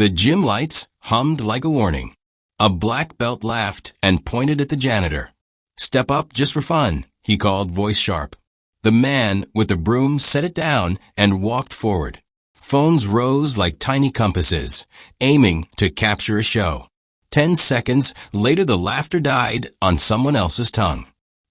The gym lights hummed like a warning. A black belt laughed and pointed at the janitor. "Step up just for fun," he called, voice sharp. The man with the broom set it down and walked forward. Phones rose like tiny compasses, aiming to capture a show. 10 seconds later, the laughter died on someone else's tongue.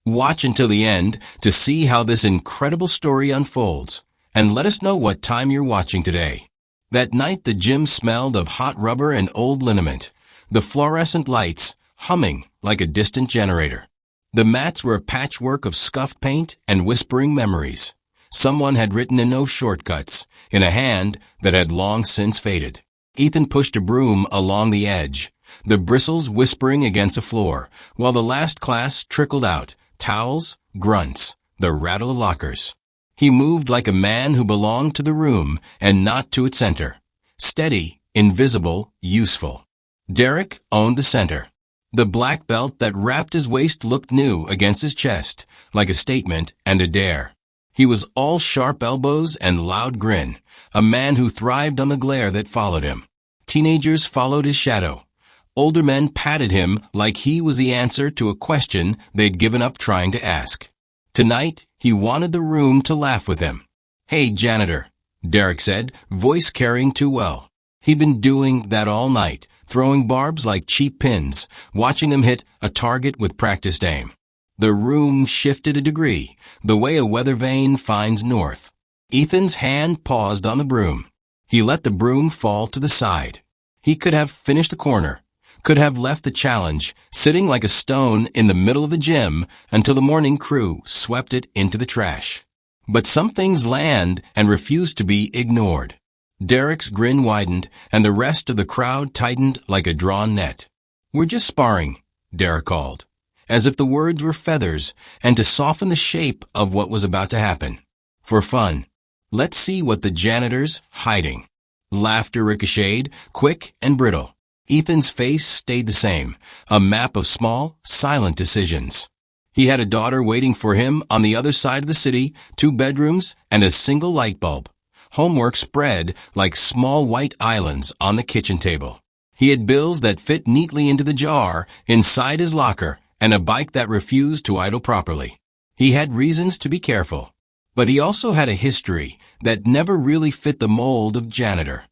Watch until the end to see how this incredible story unfolds, and let us know what time you're watching today. That night, the gym smelled of hot rubber and old liniment, the fluorescent lights humming like a distant generator. The mats were a patchwork of scuffed paint and whispering memories. Someone had written in no shortcuts, in a hand that had long since faded. Ethan pushed a broom along the edge, the bristles whispering against the floor, while the last class trickled out, towels, grunts, the rattle of lockers. He moved like a man who belonged to the room and not to its center. Steady, invisible, useful. Derek owned the center. The black belt that wrapped his waist looked new against his chest, like a statement and a dare. He was all sharp elbows and loud grin, a man who thrived on the glare that followed him. Teenagers followed his shadow. Older men patted him like he was the answer to a question they'd given up trying to ask. Tonight, he wanted the room to laugh with him. "Hey, janitor," Derek said, voice carrying too well. He'd been doing that all night, throwing barbs like cheap pins, watching them hit a target with practiced aim. The room shifted a degree, the way a weather vane finds north. Ethan's hand paused on the broom. He let the broom fall to the side. He could have finished the corner, could have left the challenge, sitting like a stone in the middle of the gym until the morning crew swept it into the trash. But some things land and refuse to be ignored. Derek's grin widened, and the rest of the crowd tightened like a drawn net. "We're just sparring," Derek called, as if the words were feathers and to soften the shape of what was about to happen. "For fun. Let's see what the janitor's hiding." Laughter ricocheted, quick and brittle. Ethan's face stayed the same, a map of small, silent decisions. He had a daughter waiting for him on the other side of the city, 2 bedrooms and a single light bulb. Homework spread like small white islands on the kitchen table. He had bills that fit neatly into the jar inside his locker and a bike that refused to idle properly. He had reasons to be careful, but he also had a history that never really fit the mold of janitor.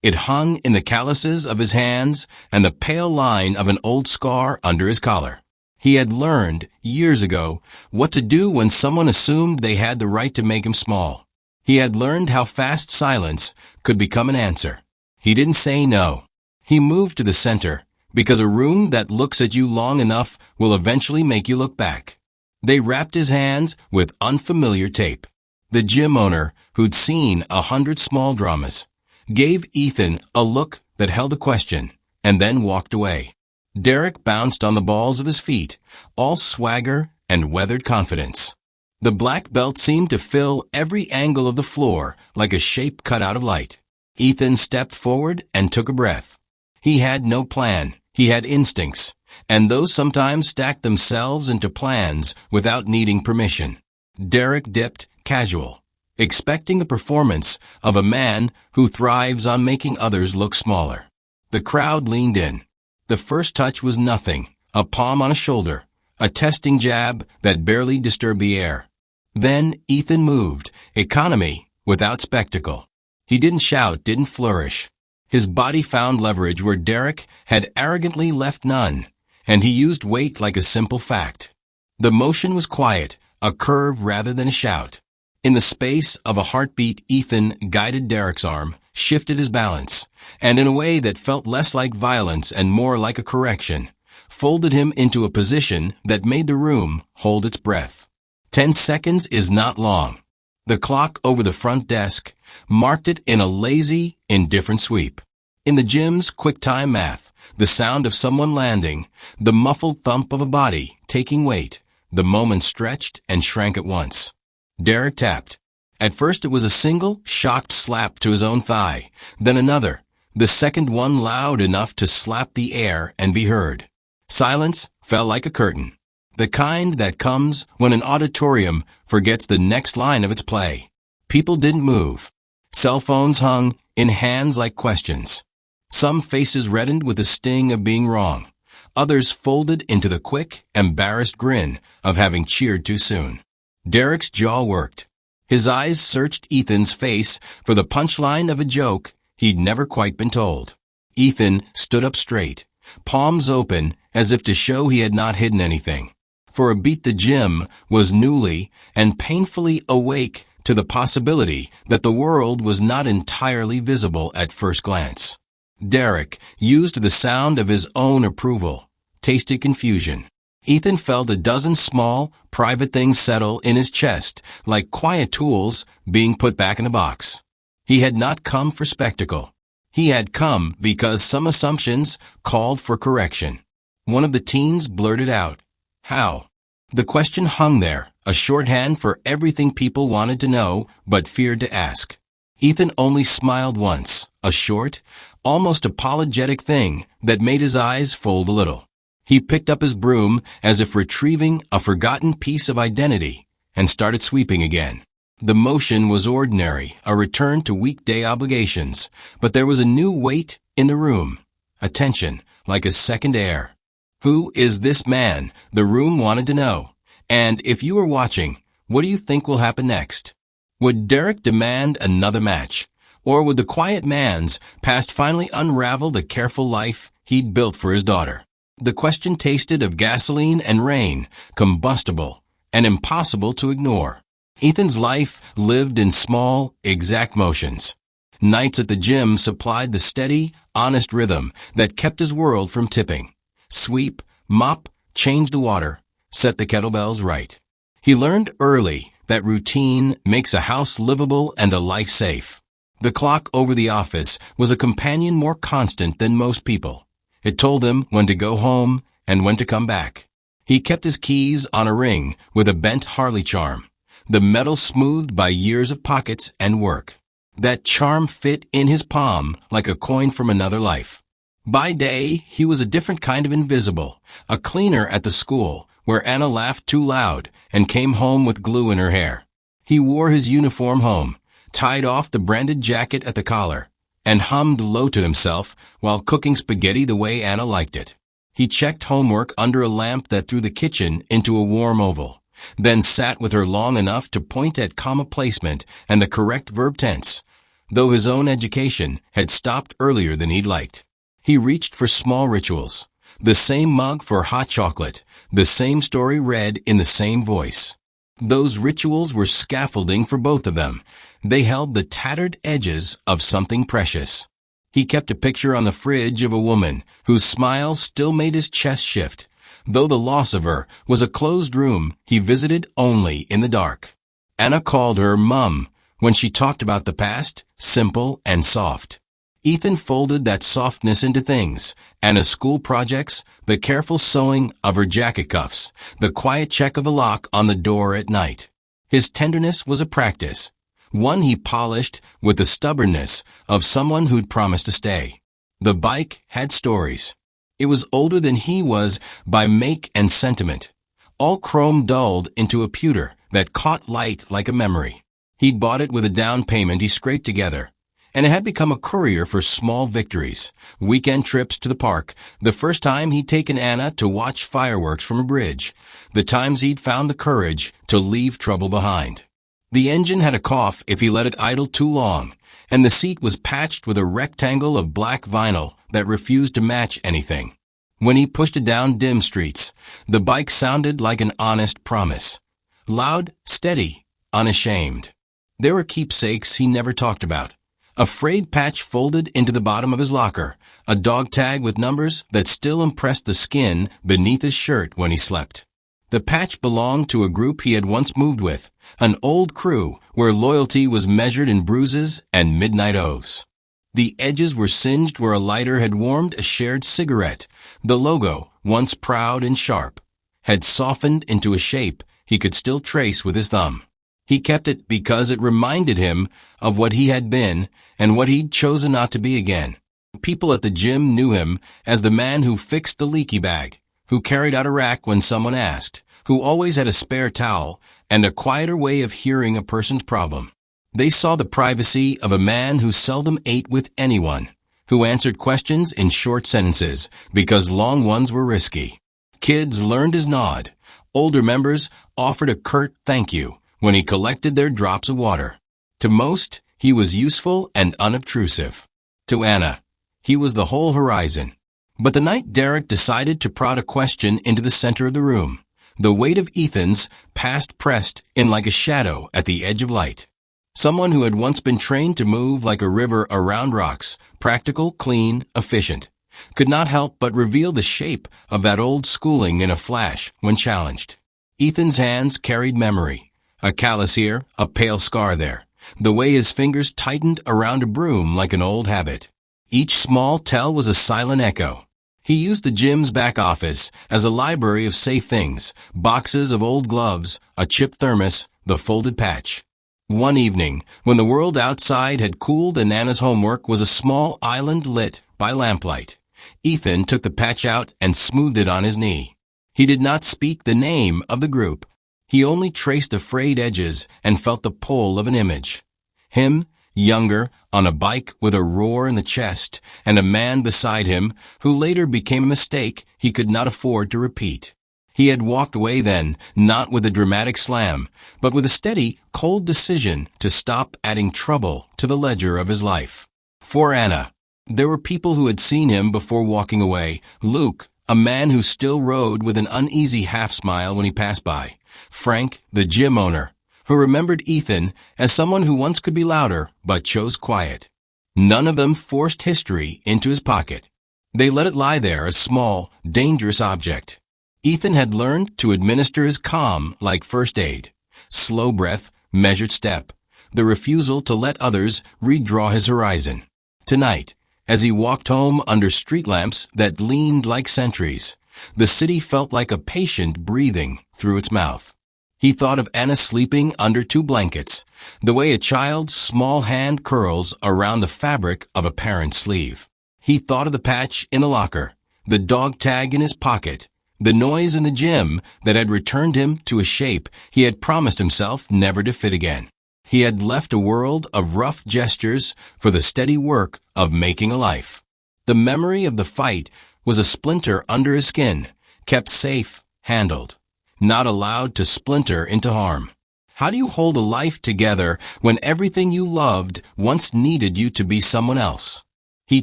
It hung in the calluses of his hands and the pale line of an old scar under his collar. He had learned, years ago, what to do when someone assumed they had the right to make him small. He had learned how fast silence could become an answer. He didn't say no. He moved to the center, because a room that looks at you long enough will eventually make you look back. They wrapped his hands with unfamiliar tape. The gym owner, who'd seen 100 small dramas, gave Ethan a look that held a question, and then walked away. Derek bounced on the balls of his feet, all swagger and weathered confidence. The black belt seemed to fill every angle of the floor like a shape cut out of light. Ethan stepped forward and took a breath. He had no plan. He had instincts, and those sometimes stacked themselves into plans without needing permission. Derek dipped, casual, expecting the performance of a man who thrives on making others look smaller. The crowd leaned in. The first touch was nothing, a palm on a shoulder, a testing jab that barely disturbed the air. Then Ethan moved, economy without spectacle. He didn't shout, didn't flourish. His body found leverage where Derek had arrogantly left none, and he used weight like a simple fact. The motion was quiet, a curve rather than a shout. In the space of a heartbeat, Ethan guided Derek's arm, shifted his balance, and in a way that felt less like violence and more like a correction, folded him into a position that made the room hold its breath. 10 seconds is not long. The clock over the front desk marked it in a lazy, indifferent sweep. In the gym's quick-time math, the sound of someone landing, the muffled thump of a body taking weight, the moment stretched and shrank at once. Derek tapped. At first it was a single, shocked slap to his own thigh, then another, the second one loud enough to slap the air and be heard. Silence fell like a curtain, the kind that comes when an auditorium forgets the next line of its play. People didn't move. Cell phones hung in hands like questions. Some faces reddened with the sting of being wrong. Others folded into the quick, embarrassed grin of having cheered too soon. Derek's jaw worked. His eyes searched Ethan's face for the punchline of a joke he'd never quite been told. Ethan stood up straight, palms open as if to show he had not hidden anything. For a beat the gym was newly and painfully awake to the possibility that the world was not entirely visible at first glance. Derek used the sound of his own approval, tasted confusion. Ethan felt a dozen small, private things settle in his chest like quiet tools being put back in a box. He had not come for spectacle. He had come because some assumptions called for correction. One of the teens blurted out, "How?" The question hung there, a shorthand for everything people wanted to know but feared to ask. Ethan only smiled once, a short, almost apologetic thing that made his eyes fold a little. He picked up his broom as if retrieving a forgotten piece of identity and started sweeping again. The motion was ordinary, a return to weekday obligations, but there was a new weight in the room, a tension like a second air. Who is this man? The room wanted to know. And if you were watching, what do you think will happen next? Would Derek demand another match? Or would the quiet man's past finally unravel the careful life he'd built for his daughter? The question tasted of gasoline and rain, combustible and impossible to ignore. Ethan's life lived in small, exact motions. Nights at the gym supplied the steady, honest rhythm that kept his world from tipping. Sweep, mop, change the water, set the kettlebells right. He learned early that routine makes a house livable and a life safe. The clock over the office was a companion more constant than most people. It told him when to go home and when to come back. He kept his keys on a ring with a bent Harley charm, the metal smoothed by years of pockets and work. That charm fit in his palm like a coin from another life. By day, he was a different kind of invisible, a cleaner at the school where Anna laughed too loud and came home with glue in her hair. He wore his uniform home, tied off the branded jacket at the collar, and hummed low to himself while cooking spaghetti the way Anna liked it. He checked homework under a lamp that threw the kitchen into a warm oval, then sat with her long enough to point at comma placement and the correct verb tense, though his own education had stopped earlier than he'd liked. He reached for small rituals, the same mug for hot chocolate, the same story read in the same voice. Those rituals were scaffolding for both of them. They held the tattered edges of something precious. He kept a picture on the fridge of a woman whose smile still made his chest shift, though the loss of her was a closed room he visited only in the dark. Anna called her Mum when she talked about the past, simple and soft. Ethan folded that softness into things, Anna's school projects, the careful sewing of her jacket cuffs, the quiet check of a lock on the door at night. His tenderness was a practice, one he polished with the stubbornness of someone who'd promised to stay. The bike had stories. It was older than he was by make and sentiment, all chrome dulled into a pewter that caught light like a memory. He'd bought it with a down payment he scraped together, and it had become a courier for small victories, weekend trips to the park, the first time he'd taken Anna to watch fireworks from a bridge, the times he'd found the courage to leave trouble behind. The engine had a cough if he let it idle too long, and the seat was patched with a rectangle of black vinyl that refused to match anything. When he pushed it down dim streets, the bike sounded like an honest promise. Loud, steady, unashamed. There were keepsakes he never talked about. A frayed patch folded into the bottom of his locker, a dog tag with numbers that still impressed the skin beneath his shirt when he slept. The patch belonged to a group he had once moved with, an old crew where loyalty was measured in bruises and midnight oaths. The edges were singed where a lighter had warmed a shared cigarette. The logo, once proud and sharp, had softened into a shape he could still trace with his thumb. He kept it because it reminded him of what he had been and what he'd chosen not to be again. People at the gym knew him as the man who fixed the leaky bag, who carried out a rack when someone asked, who always had a spare towel and a quieter way of hearing a person's problem. They saw the privacy of a man who seldom ate with anyone, who answered questions in short sentences because long ones were risky. Kids learned his nod. Older members offered a curt thank you when he collected their drops of water. To most, he was useful and unobtrusive. To Anna, he was the whole horizon. But the night Derek decided to prod a question into the center of the room, the weight of Ethan's past pressed in like a shadow at the edge of light. Someone who had once been trained to move like a river around rocks, practical, clean, efficient, could not help but reveal the shape of that old schooling in a flash when challenged. Ethan's hands carried memory. A callus here, a pale scar there. The way his fingers tightened around a broom like an old habit. Each small tell was a silent echo. He used the gym's back office as a library of safe things, boxes of old gloves, a chipped thermos, the folded patch. One evening, when the world outside had cooled and Anna's homework was a small island lit by lamplight, Ethan took the patch out and smoothed it on his knee. He did not speak the name of the group. He only traced the frayed edges and felt the pull of an image. Him, younger, on a bike with a roar in the chest, and a man beside him who later became a mistake he could not afford to repeat. He had walked away then, not with a dramatic slam, but with a steady, cold decision to stop adding trouble to the ledger of his life. For Anna, there were people who had seen him before walking away. Luke, a man who still rode with an uneasy half-smile when he passed by. Frank, the gym owner, who remembered Ethan as someone who once could be louder but chose quiet. None of them forced history into his pocket. They let it lie there, a small, dangerous object. Ethan had learned to administer his calm like first aid. Slow breath, measured step. The refusal to let others redraw his horizon. Tonight, as he walked home under street lamps that leaned like sentries, the city felt like a patient breathing through its mouth. He thought of Anna sleeping under two blankets, the way a child's small hand curls around the fabric of a parent's sleeve. He thought of the patch in the locker, the dog tag in his pocket, the noise in the gym that had returned him to a shape he had promised himself never to fit again. He had left a world of rough gestures for the steady work of making a life. The memory of the fight was a splinter under his skin, kept safe, handled, not allowed to splinter into harm. How do you hold a life together when everything you loved once needed you to be someone else? He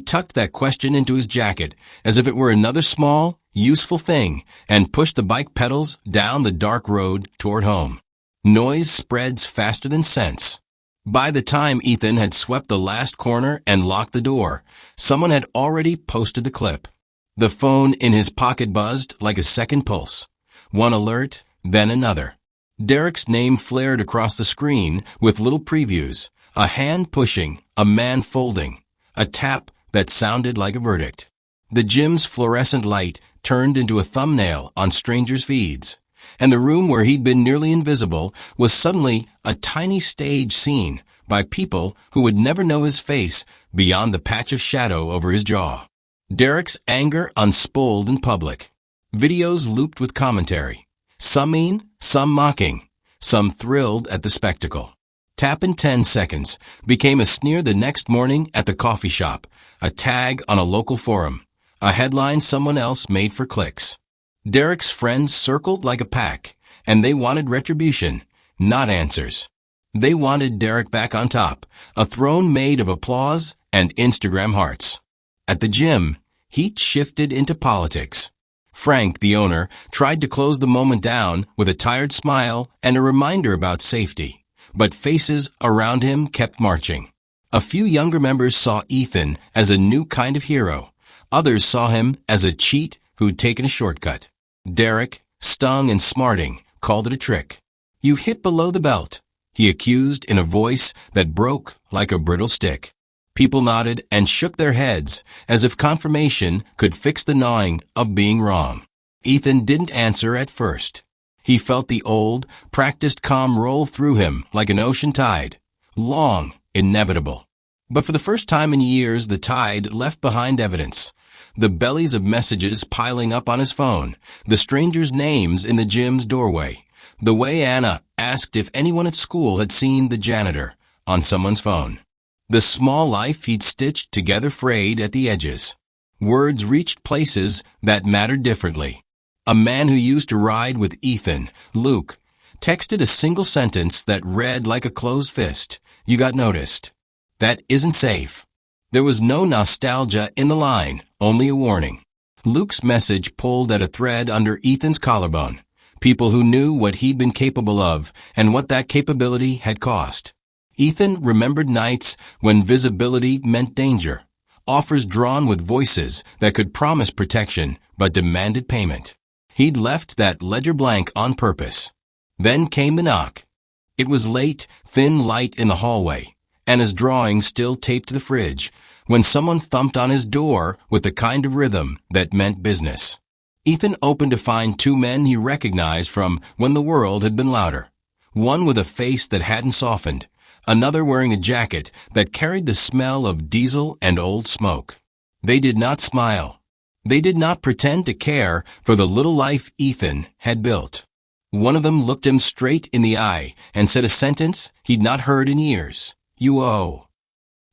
tucked that question into his jacket as if it were another small, useful thing and pushed the bike pedals down the dark road toward home. Noise spreads faster than sense. By the time Ethan had swept the last corner and locked the door, someone had already posted the clip. The phone in his pocket buzzed like a second pulse. One alert, then another. Derek's name flared across the screen with little previews, a hand pushing, a man folding, a tap that sounded like a verdict. The gym's fluorescent light turned into a thumbnail on strangers' feeds, and the room where he'd been nearly invisible was suddenly a tiny stage scene by people who would never know his face beyond the patch of shadow over his jaw. Derek's anger unspooled in public. Videos looped with commentary. Some mean, some mocking, some thrilled at the spectacle. Tap in 10 seconds became a sneer the next morning at the coffee shop, a tag on a local forum, a headline someone else made for clicks. Derek's friends circled like a pack, and they wanted retribution, not answers. They wanted Derek back on top, a throne made of applause and Instagram hearts. At the gym, heat shifted into politics. Frank, the owner, tried to close the moment down with a tired smile and a reminder about safety, but faces around him kept marching. A few younger members saw Ethan as a new kind of hero. Others saw him as a cheat who'd taken a shortcut. Derek, stung and smarting, called it a trick. "You hit below the belt," he accused in a voice that broke like a brittle stick. People nodded and shook their heads as if confirmation could fix the gnawing of being wrong. Ethan didn't answer at first. He felt the old, practiced calm roll through him like an ocean tide. Long, inevitable. But for the first time in years, the tide left behind evidence. The bellies of messages piling up on his phone, the strangers' names in the gym's doorway, the way Anna asked if anyone at school had seen the janitor on someone's phone. The small life he'd stitched together frayed at the edges. Words reached places that mattered differently. A man who used to ride with Ethan, Luke, texted a single sentence that read like a closed fist. "You got noticed. That isn't safe." There was no nostalgia in the line, only a warning. Luke's message pulled at a thread under Ethan's collarbone. People who knew what he'd been capable of and what that capability had cost. Ethan remembered nights when visibility meant danger. Offers drawn with voices that could promise protection but demanded payment. He'd left that ledger blank on purpose. Then came the knock. It was late, thin light in the hallway, and his drawing still taped to the fridge, when someone thumped on his door with the kind of rhythm that meant business. Ethan opened to find two men he recognized from when the world had been louder. One with a face that hadn't softened, another wearing a jacket that carried the smell of diesel and old smoke. They did not smile. They did not pretend to care for the little life Ethan had built. One of them looked him straight in the eye and said a sentence he'd not heard in years. "You owe."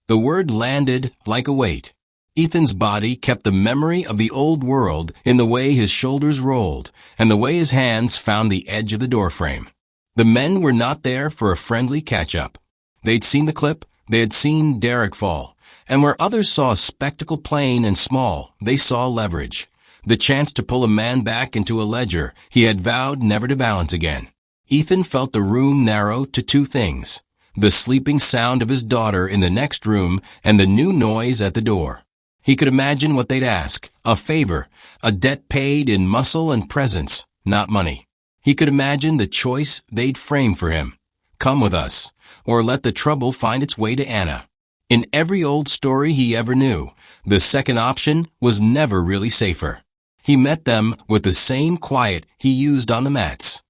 The word landed like a weight. Ethan's body kept the memory of the old world in the way his shoulders rolled and the way his hands found the edge of the doorframe. The men were not there for a friendly catch-up. They'd seen the clip, they had seen Derek fall, and where others saw a spectacle plain and small, they saw leverage. The chance to pull a man back into a ledger he had vowed never to balance again. Ethan felt the room narrow to two things: the sleeping sound of his daughter in the next room and the new noise at the door. He could imagine what they'd ask: a favor, a debt paid in muscle and presence, not money. He could imagine the choice they'd frame for him: come with us, or let the trouble find its way to Anna. In every old story he ever knew, the second option was never really safer. He met them with the same quiet he used on the mats.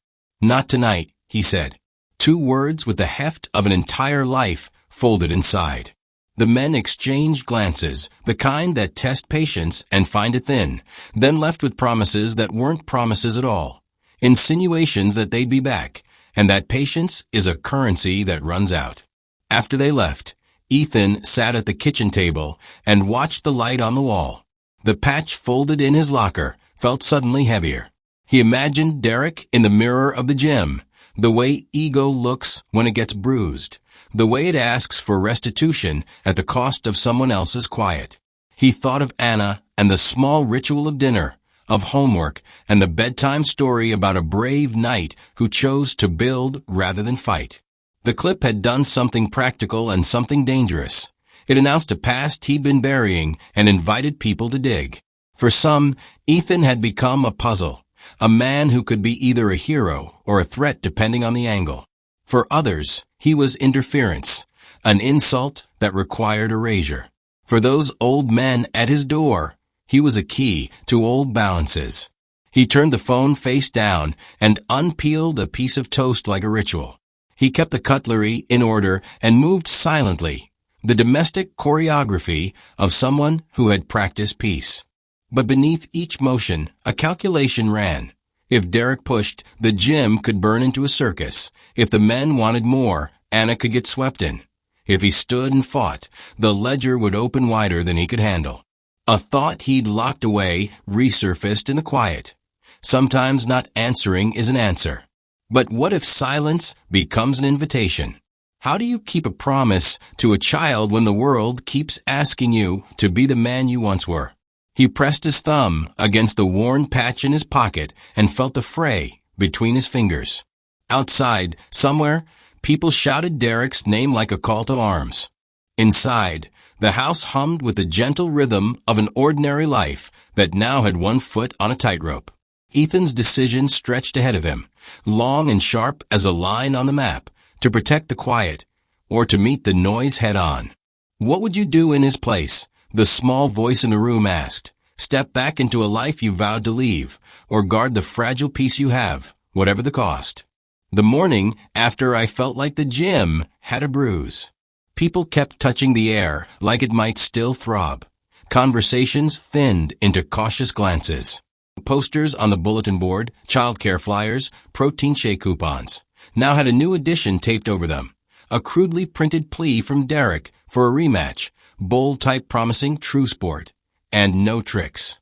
"Not tonight," he said. Two words with the heft of an entire life folded inside. The men exchanged glances, the kind that test patience and find it thin, then left with promises that weren't promises at all. Insinuations that they'd be back, and that patience is a currency that runs out. After they left, Ethan sat at the kitchen table and watched the light on the wall. The patch folded in his locker felt suddenly heavier. He imagined Derek in the mirror of the gym, the way ego looks when it gets bruised, the way it asks for restitution at the cost of someone else's quiet. He thought of Anna and the small ritual of dinner, of homework, and the bedtime story about a brave knight who chose to build rather than fight. The clip had done something practical and something dangerous. It announced a past he'd been burying and invited people to dig. For some, Ethan had become a puzzle, a man who could be either a hero or a threat depending on the angle. For others, he was interference, an insult that required erasure. For those old men at his door, he was a key to old balances. He turned the phone face down and unpeeled a piece of toast like a ritual. He kept the cutlery in order and moved silently, the domestic choreography of someone who had practiced peace. But beneath each motion, a calculation ran. If Derek pushed, the gym could burn into a circus. If the men wanted more, Anna could get swept in. If he stood and fought, the ledger would open wider than he could handle. A thought he'd locked away resurfaced in the quiet. Sometimes not answering is an answer. But what if silence becomes an invitation? How do you keep a promise to a child when the world keeps asking you to be the man you once were? He pressed his thumb against the worn patch in his pocket and felt the fray between his fingers. Outside, somewhere, people shouted Derek's name like a call to arms. Inside, the house hummed with the gentle rhythm of an ordinary life that now had one foot on a tightrope. Ethan's decision stretched ahead of him, long and sharp as a line on the map, to protect the quiet or to meet the noise head-on. What would you do in his place? The small voice in the room asked. Step back into a life you vowed to leave, or guard the fragile peace you have, whatever the cost. The morning after I felt like the gym had a bruise. People kept touching the air like it might still throb. Conversations thinned into cautious glances. Posters on the bulletin board, childcare flyers, protein shake coupons, now had a new edition taped over them. a crudely printed plea from Derek for a rematch, bold type promising true sport, and no tricks.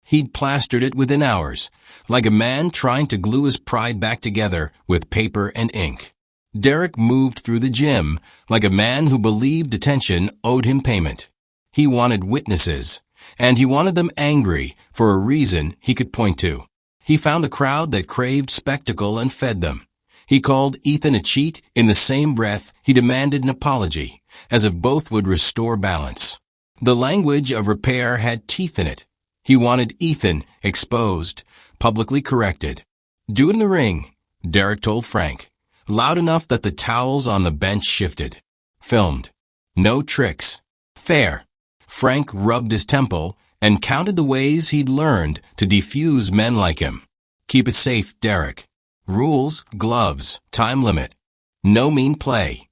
He'd plastered it within hours, like a man trying to glue his pride back together with paper and ink. Derek moved through the gym like a man who believed attention owed him payment. He wanted witnesses, and he wanted them angry for a reason he could point to. He found the crowd that craved spectacle and fed them. He called Ethan a cheat in the same breath he demanded an apology, as if both would restore balance. The language of repair had teeth in it. He wanted Ethan exposed, publicly corrected. "Do it in the ring," Derek told Frank, loud enough that the towels on the bench shifted. "Filmed. No tricks. Fair." Frank rubbed his temple and counted the ways he'd learned to defuse men like him. "Keep it safe, Derek. Rules, gloves, time limit. No mean play."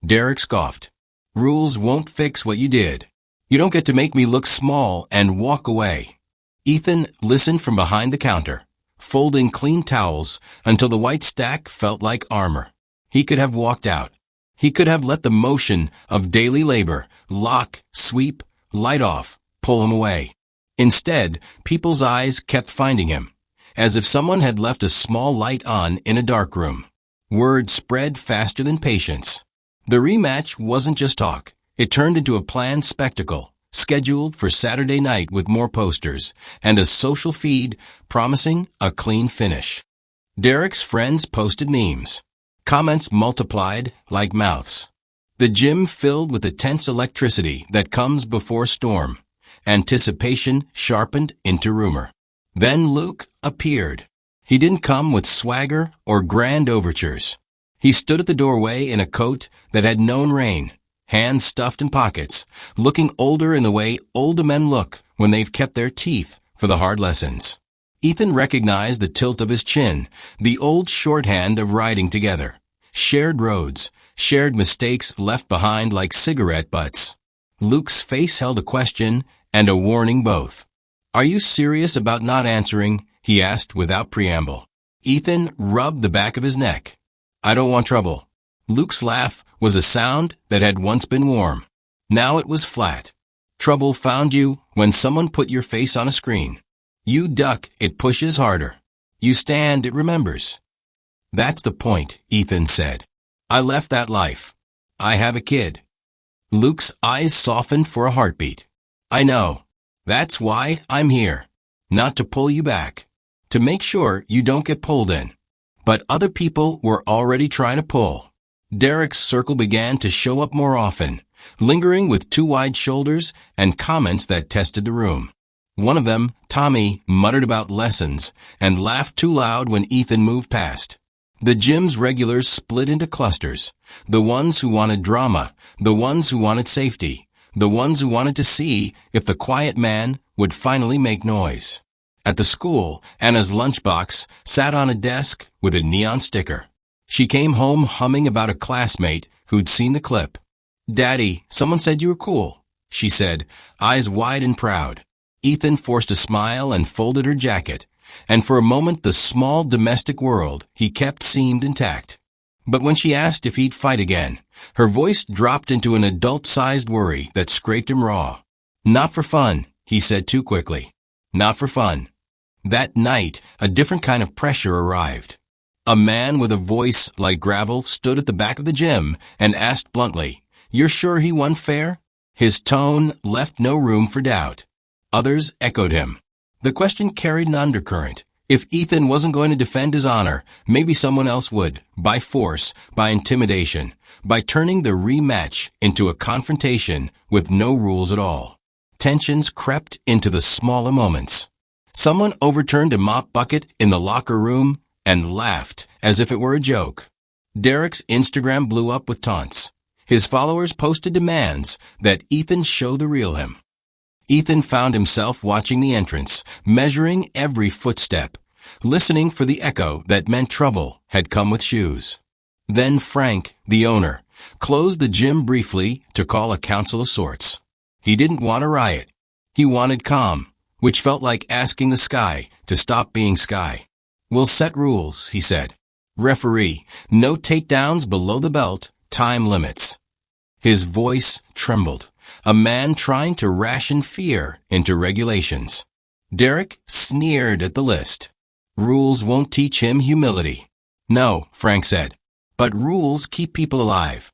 Derek scoffed. "Rules won't fix what you did. You don't get to make me look small and walk away." Ethan listened from behind the counter, folding clean towels until the white stack felt like armor. He could have walked out. He could have let the motion of daily labor lock, sweep, light off, pull him away. Instead, people's eyes kept finding him, as if someone had left a small light on in a dark room. Word spread faster than patience. The rematch wasn't just talk. It turned into a planned spectacle, scheduled for Saturday night with more posters and a social feed promising a clean finish. Derek's friends posted memes. Comments multiplied like mouths. The gym filled with the tense electricity that comes before storm. Anticipation sharpened into rumor. Then Luke appeared. He didn't come with swagger or grand overtures. He stood at the doorway in a coat that had known rain, hands stuffed in pockets, looking older in the way older men look when they've kept their teeth for the hard lessons. Ethan recognized the tilt of his chin, the old shorthand of riding together. Shared roads, shared mistakes left behind like cigarette butts. Luke's face held a question and a warning both. "Are you serious about not answering?" he asked without preamble. Ethan rubbed the back of his neck. "I don't want trouble." Luke's laugh was a sound that had once been warm. Now it was flat. "Trouble found you when someone put your face on a screen. You duck, it pushes harder. You stand, it remembers." "That's the point," Ethan said. "I left that life. I have a kid." Luke's eyes softened for a heartbeat. "I know. That's why I'm here. Not to pull you back. To make sure you don't get pulled in." But other people were already trying to pull. Derek's circle began to show up more often, lingering with too wide shoulders and comments that tested the room. One of them, Tommy, muttered about lessons and laughed too loud when Ethan moved past. The gym's regulars split into clusters, the ones who wanted drama, the ones who wanted safety, the ones who wanted to see if the quiet man would finally make noise. At the school, Anna's lunchbox sat on a desk with a neon sticker. She came home humming about a classmate who'd seen the clip. "Daddy, someone said you were cool," she said, eyes wide and proud. Ethan forced a smile and folded her jacket, and for a moment the small domestic world he kept seemed intact. But when she asked if he'd fight again, her voice dropped into an adult-sized worry that scraped him raw. "Not for fun," he said too quickly. "Not for fun." That night, a different kind of pressure arrived. A man with a voice like gravel stood at the back of the gym and asked bluntly, "You're sure he won fair?" His tone left no room for doubt. Others echoed him. The question carried an undercurrent. If Ethan wasn't going to defend his honor, maybe someone else would, by force, by intimidation, by turning the rematch into a confrontation with no rules at all. Tensions crept into the smaller moments. Someone overturned a mop bucket in the locker room and laughed as if it were a joke. Derek's Instagram blew up with taunts. His followers posted demands that Ethan show the real him. Ethan found himself watching the entrance, measuring every footstep, listening for the echo that meant trouble had come with shoes. Then Frank, the owner, closed the gym briefly to call a council of sorts. He didn't want a riot. He wanted calm, which felt like asking the sky to stop being sky. "We'll set rules," he said. "Referee, no takedowns below the belt, time limits. His voice trembled, a man trying to ration fear into regulations. Derek sneered at the list. Rules won't teach him humility. No, Frank said, but rules keep people alive.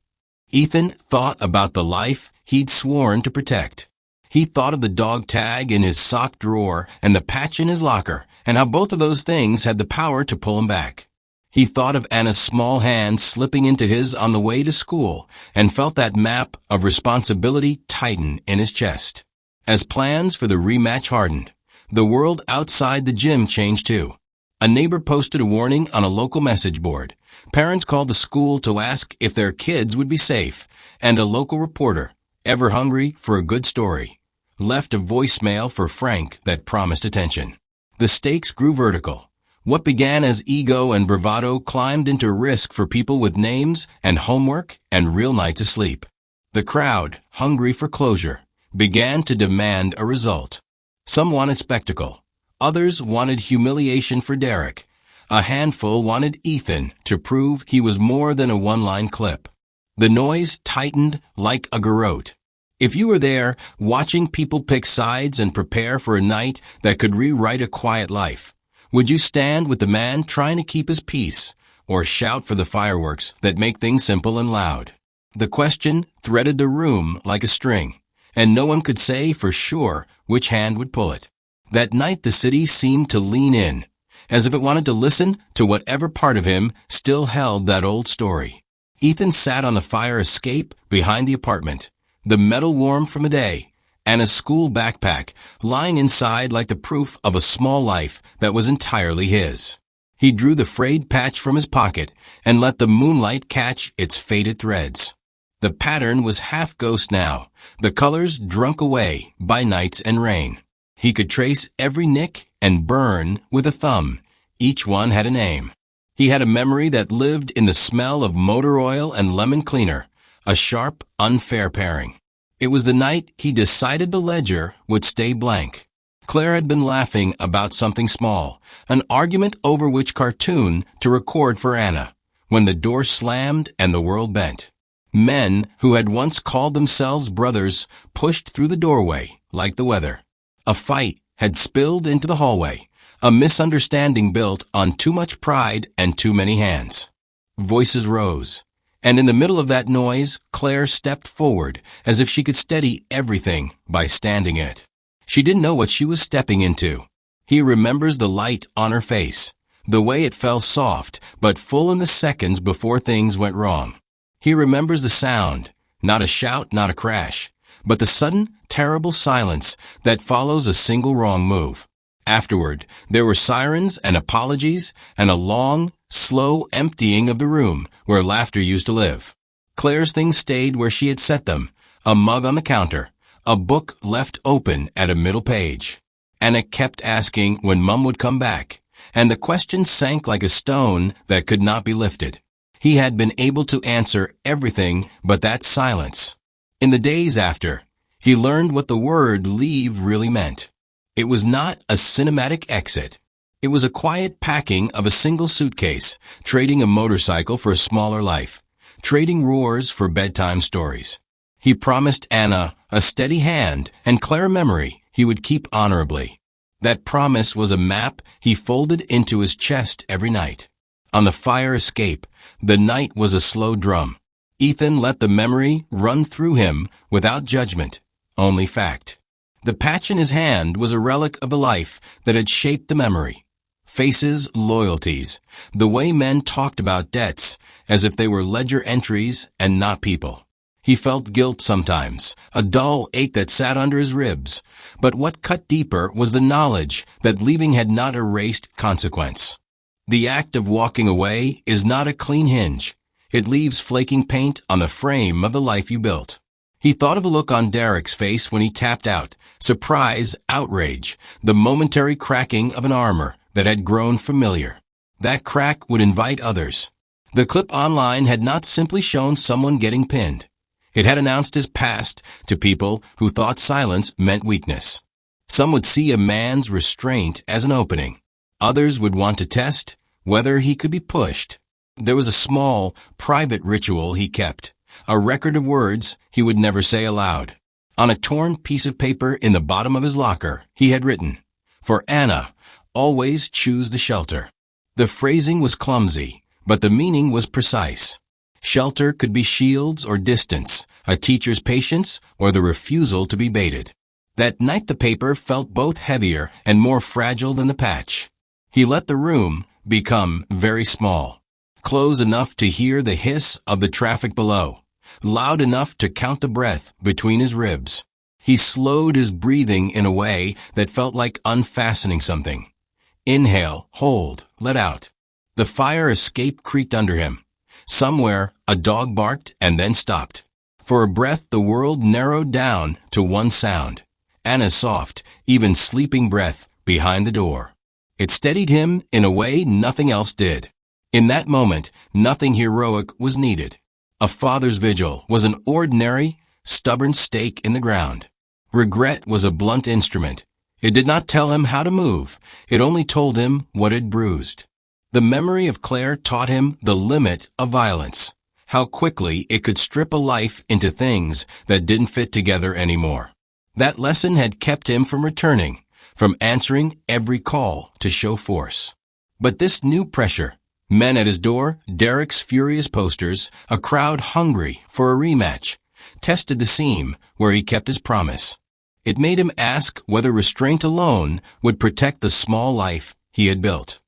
Ethan thought about the life he'd sworn to protect. He thought of the dog tag in his sock drawer and the patch in his locker, and how both of those things had the power to pull him back. He thought of Anna's small hand slipping into his on the way to school and felt that map of responsibility tighten in his chest. As plans for the rematch hardened, the world outside the gym changed too. A neighbor posted a warning on a local message board. Parents called the school to ask if their kids would be safe, and a local reporter, ever hungry for a good story, left a voicemail for Frank that promised attention. The stakes grew vertical. What began as ego and bravado climbed into risk for people with names and homework and real nights of sleep. The crowd, hungry for closure, began to demand a result. Some wanted spectacle. Others wanted humiliation for Derek. A handful wanted Ethan to prove he was more than a one-line clip. The noise tightened like a garrote. If you were there, watching people pick sides and prepare for a night that could rewrite a quiet life, would you stand with the man trying to keep his peace, or shout for the fireworks that make things simple and loud? The question threaded the room like a string, and no one could say for sure which hand would pull it. That night the city seemed to lean in, as if it wanted to listen to whatever part of him still held that old story. Ethan sat on the fire escape behind the apartment, the metal warm from a day, and a school backpack lying inside like the proof of a small life that was entirely his. He drew the frayed patch from his pocket and let the moonlight catch its faded threads. The pattern was half ghost now, the colors drunk away by nights and rain. He could trace every nick and burn with a thumb. Each one had a name. He had a memory that lived in the smell of motor oil and lemon cleaner, a sharp, unfair pairing. It was the night he decided the ledger would stay blank. Claire had been laughing about something small, an argument over which cartoon to record for Anna, when the door slammed and the world bent. Men who had once called themselves brothers pushed through the doorway like the weather. A fight had spilled into the hallway, a misunderstanding built on too much pride and too many hands. Voices rose. And in the middle of that noise, Claire stepped forward as if she could steady everything by standing it. She didn't know what she was stepping into. He remembers the light on her face, the way it fell soft but full in the seconds before things went wrong. He remembers the sound, not a shout, not a crash, but the sudden, terrible silence that follows a single wrong move. Afterward, there were sirens and apologies and a long, slow emptying of the room where laughter used to live. Claire's things stayed where she had set them, a mug on the counter, a book left open at a middle page. Anna kept asking when Mum would come back, and the question sank like a stone that could not be lifted. He had been able to answer everything but that silence. In the days after, he learned what the word leave really meant. It was not a cinematic exit. It was a quiet packing of a single suitcase, trading a motorcycle for a smaller life, trading roars for bedtime stories. He promised Anna a steady hand and Claire a memory he would keep honorably. That promise was a map he folded into his chest every night. On the fire escape, the night was a slow drum. Ethan let the memory run through him without judgment, only fact. The patch in his hand was a relic of a life that had shaped the memory. Faces, loyalties, the way men talked about debts as if they were ledger entries and not people. He felt guilt sometimes, a dull ache that sat under his ribs, but what cut deeper was the knowledge that leaving had not erased consequence. The act of walking away is not a clean hinge. It leaves flaking paint on the frame of the life you built. He thought of a look on Derek's face when he tapped out, surprise, outrage, the momentary cracking of an armor that had grown familiar. That crack would invite others. The clip online had not simply shown someone getting pinned. It had announced his past to people who thought silence meant weakness. Some would see a man's restraint as an opening. Others would want to test whether he could be pushed. There was a small, private ritual he kept, a record of words he would never say aloud. On a torn piece of paper in the bottom of his locker, he had written, "For Anna, always choose the shelter." The phrasing was clumsy, but the meaning was precise. Shelter could be shields or distance, a teacher's patience or the refusal to be baited. That night the paper felt both heavier and more fragile than the patch. He let the room become very small, close enough to hear the hiss of the traffic below, loud enough to count the breath between his ribs. He slowed his breathing in a way that felt like unfastening something. Inhale, hold, let out. The fire escape creaked under him. Somewhere, a dog barked and then stopped. For a breath, the world narrowed down to one sound, Anna's soft, even sleeping breath behind the door. It steadied him in a way nothing else did. In that moment, nothing heroic was needed. A father's vigil was an ordinary, stubborn stake in the ground. Regret was a blunt instrument. It did not tell him how to move. It only told him what it bruised. The memory of Claire taught him the limit of violence, how quickly it could strip a life into things that didn't fit together anymore. That lesson had kept him from returning, from answering every call to show force. But this new pressure, men at his door, Derek's furious posters, a crowd hungry for a rematch, tested the seam where he kept his promise. It made him ask whether restraint alone would protect the small life he had built.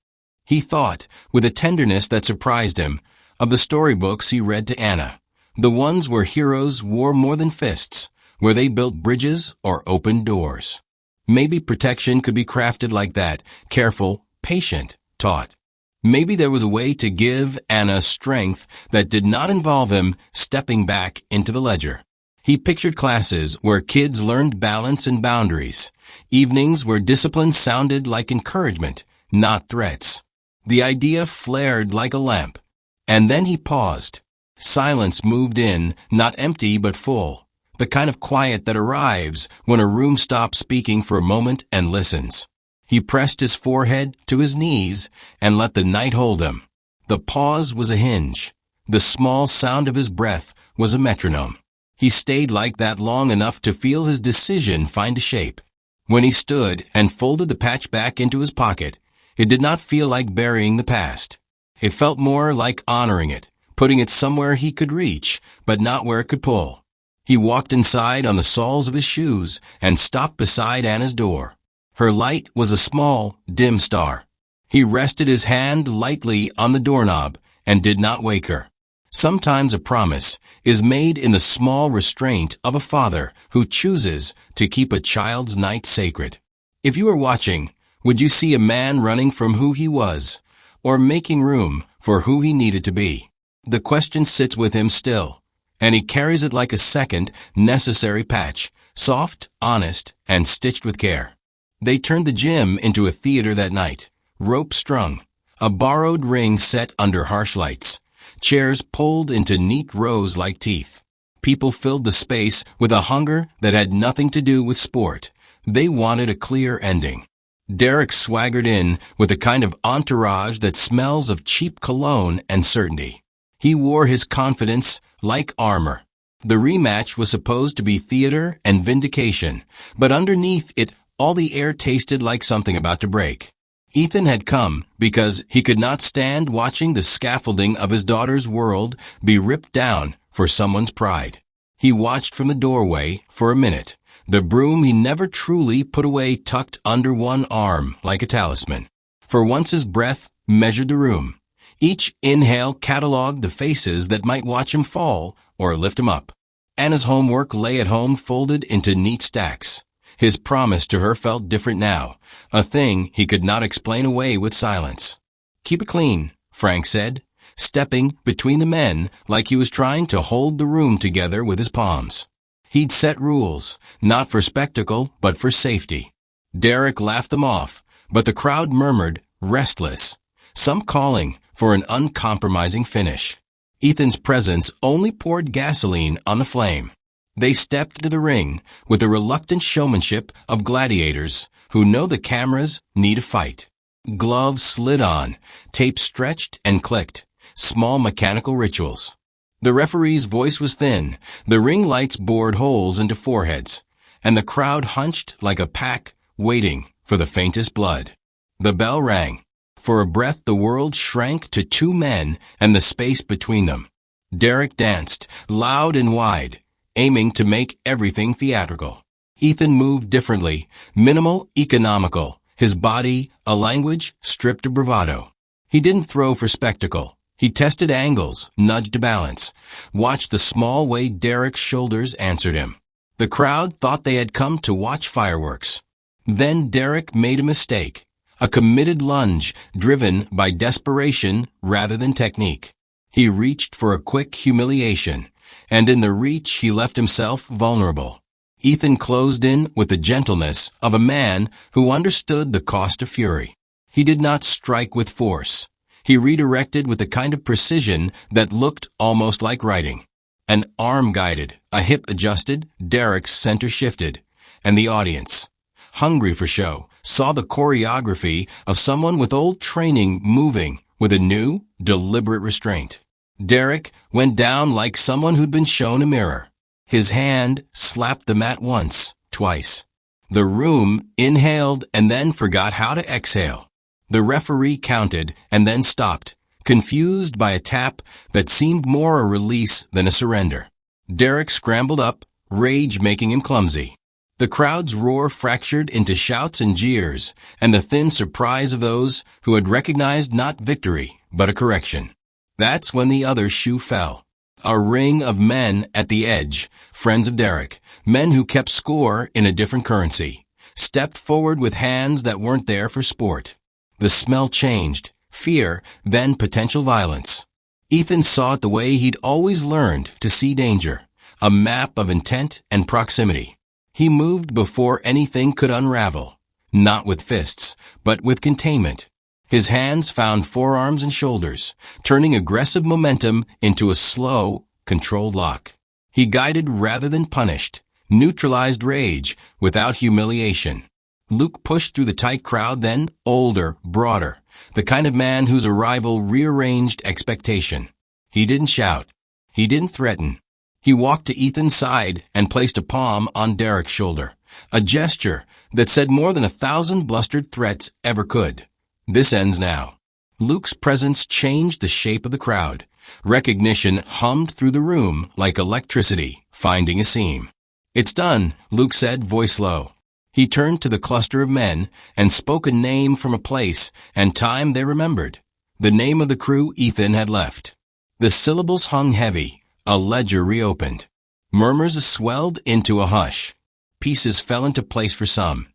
He thought, with a tenderness that surprised him, of the storybooks he read to Anna, the ones where heroes wore more than fists, where they built bridges or opened doors. Maybe protection could be crafted like that, careful, patient, taught. Maybe there was a way to give Anna strength that did not involve him stepping back into the ledger. He pictured classes where kids learned balance and boundaries, evenings where discipline sounded like encouragement, not threats. The idea flared like a lamp. And then he paused. Silence moved in, not empty but full, the kind of quiet that arrives when a room stops speaking for a moment and listens. He pressed his forehead to his knees and let the night hold him. The pause was a hinge. The small sound of his breath was a metronome. He stayed like that long enough to feel his decision find a shape. When he stood and folded the patch back into his pocket, it did not feel like burying the past. It felt more like honoring it, putting it somewhere he could reach, but not where it could pull. He walked inside on the soles of his shoes and stopped beside Anna's door. Her light was a small, dim star. He rested his hand lightly on the doorknob and did not wake her. Sometimes a promise is made in the small restraint of a father who chooses to keep a child's night sacred. If you were watching, would you see a man running from who he was, or making room for who he needed to be? The question sits with him still, and he carries it like a second, necessary patch, soft, honest, and stitched with care. They turned the gym into a theater that night, rope strung, a borrowed ring set under harsh lights, chairs pulled into neat rows like teeth. People filled the space with a hunger that had nothing to do with sport. They wanted a clear ending. Derek swaggered in with a kind of entourage that smells of cheap cologne and certainty. He wore his confidence like armor. The rematch was supposed to be theater and vindication, but underneath it, all the air tasted like something about to break. Ethan had come because he could not stand watching the scaffolding of his daughter's world be ripped down for someone's pride. He watched from the doorway for a minute, the broom he never truly put away tucked under one arm like a talisman. For once his breath measured the room. Each inhale cataloged the faces that might watch him fall or lift him up. Anna's homework lay at home folded into neat stacks. His promise to her felt different now, a thing he could not explain away with silence. "Keep it clean," Frank said, stepping between the men like he was trying to hold the room together with his palms. He'd set rules, not for spectacle, but for safety. Derek laughed them off, but the crowd murmured, restless, some calling for an uncompromising finish. Ethan's presence only poured gasoline on the flame. They stepped into the ring with the reluctant showmanship of gladiators who know the cameras need a fight. Gloves slid on, tape stretched and clicked. small mechanical rituals. The referee's voice was thin, the ring lights bored holes into foreheads, and the crowd hunched like a pack, waiting for the faintest blood. The bell rang. For a breath the world shrank to two men and the space between them. Derek danced, loud and wide, aiming to make everything theatrical. Ethan moved differently, minimal, economical, his body a language stripped of bravado. He didn't throw for spectacle. He tested angles, nudged to balance, watched the small way Derek's shoulders answered him. The crowd thought they had come to watch fireworks. Then Derek made a mistake, a committed lunge driven by desperation rather than technique. He reached for a quick humiliation, and in the reach he left himself vulnerable. Ethan closed in with the gentleness of a man who understood the cost of fury. He did not strike with force. He redirected with a kind of precision that looked almost like writing. An arm guided, a hip adjusted, Derek's center shifted, and the audience, hungry for show, saw the choreography of someone with old training moving with a new, deliberate restraint. Derek went down like someone who'd been shown a mirror. His hand slapped the mat once, twice. The room inhaled and then forgot how to exhale. The referee counted and then stopped, confused by a tap that seemed more a release than a surrender. Derek scrambled up, rage making him clumsy. The crowd's roar fractured into shouts and jeers, and the thin surprise of those who had recognized not victory, but a correction. That's when the other shoe fell. A ring of men at the edge, friends of Derek, men who kept score in a different currency, stepped forward with hands that weren't there for sport. The smell changed, fear, then potential violence. Ethan saw it the way he'd always learned to see danger, a map of intent and proximity. He moved before anything could unravel, not with fists, but with containment. His hands found forearms and shoulders, turning aggressive momentum into a slow, controlled lock. He guided rather than punished, neutralized rage without humiliation. Luke pushed through the tight crowd, then older, broader, the kind of man whose arrival rearranged expectation. He didn't shout. He didn't threaten. He walked to Ethan's side and placed a palm on Derek's shoulder, a gesture that said more than 1,000 blustered threats ever could. This ends now. Luke's presence changed the shape of the crowd. Recognition hummed through the room like electricity, finding a seam. "It's done," Luke said, voice low. He turned to the cluster of men and spoke a name from a place and time they remembered. The name of the crew Ethan had left. The syllables hung heavy. A ledger reopened. Murmurs swelled into a hush. Pieces fell into place for some.